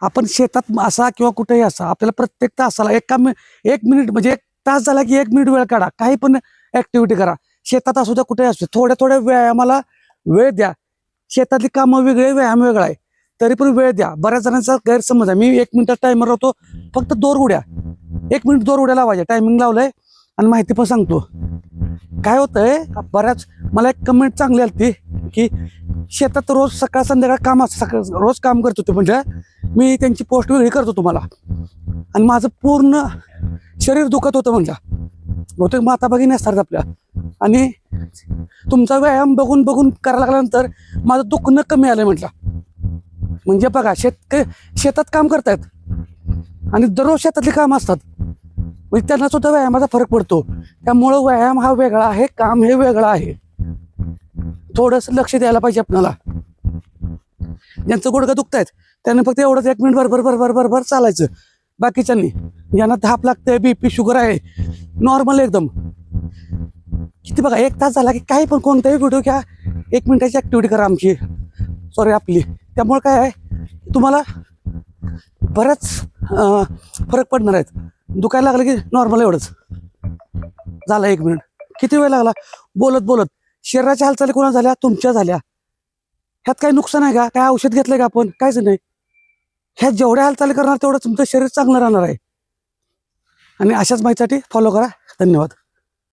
आपण शेतात असा किंवा कुठेही असा आपल्याला प्रत्येक तासाला एक मिनिट म्हणजे एक तास झाला की 1 मिनिट वेळ काढा, काही पण ऍक्टिव्हिटी करा. शेतात असू द्या कुठेही असू द्या, थोड्या थोड्या व्यायामाला वेळ द्या. शेतातली कामं वेगळे, व्यायाम वेगळा आहे, तरी पण वेळ द्या. बऱ्याच जणांचा गैरसमज आहे, मी 1 मिनिटात टायमर होतो, फक्त दोर उड्या, 1 मिनिट दोर उड्या लावायच्या, टायमिंग लावलंय. आणि माहिती पण सांगतो काय होतंय. बऱ्याच मला एक कमेंट चांगली आली की शेतात रोज सकाळ संध्याकाळ काम असतं, रोज काम करत होते, म्हणजे मी त्यांची पोस्ट वेगळी करतो तुम्हाला, आणि माझं पूर्ण शरीर दुखत होतं म्हणलं. बहुतेक माता भगिनी असतात आपल्या, आणि तुमचा व्यायाम बघून बघून करायला लागल्यानंतर माझं दुखणं कमी आलंय म्हटलं. म्हणजे बघा, शेतात काम करतायत आणि दररोज शेतातली कामं असतात, म्हणजे त्यांना सुद्धा व्यायामाचा फरक पडतो. त्यामुळं व्यायाम हा वेगळा आहे, काम हे वेगळं आहे. थोडंसं लक्ष द्यायला पाहिजे आपल्याला. ज्यांचं गुडघं दुखतायत त्यांनी फक्त एवढंच 1 मिनिट भर चालायचं. बाकीच्यांनी, ज्यांना धाप लागते, BP शुगर आहे, नॉर्मल एकदम, किती बघा 1 तास झाला की काही पण कोणताही व्हिडिओ घ्या, 1 मिनिटाची ऍक्टिव्हिटी करा आपली. त्यामुळे काय आहे, तुम्हाला बऱ्याच फरक पडणार आहेत. दुखायला लागलं की नॉर्मल एवढंच झालं 1 मिनिट. किती वेळ लागला बोलत बोलत. शरीराच्या हालचाली कोणा झाल्या? तुमच्या झाल्या. ह्यात काही नुकसान आहे का? काय औषध घेतलंय का आपण? काहीच नाही. ह्यात जेवढ्या हालचाली करणार तेवढं तुमचं शरीर चांगलं राहणार आहे. आणि अशाच माहितीसाठी फॉलो करा. धन्यवाद.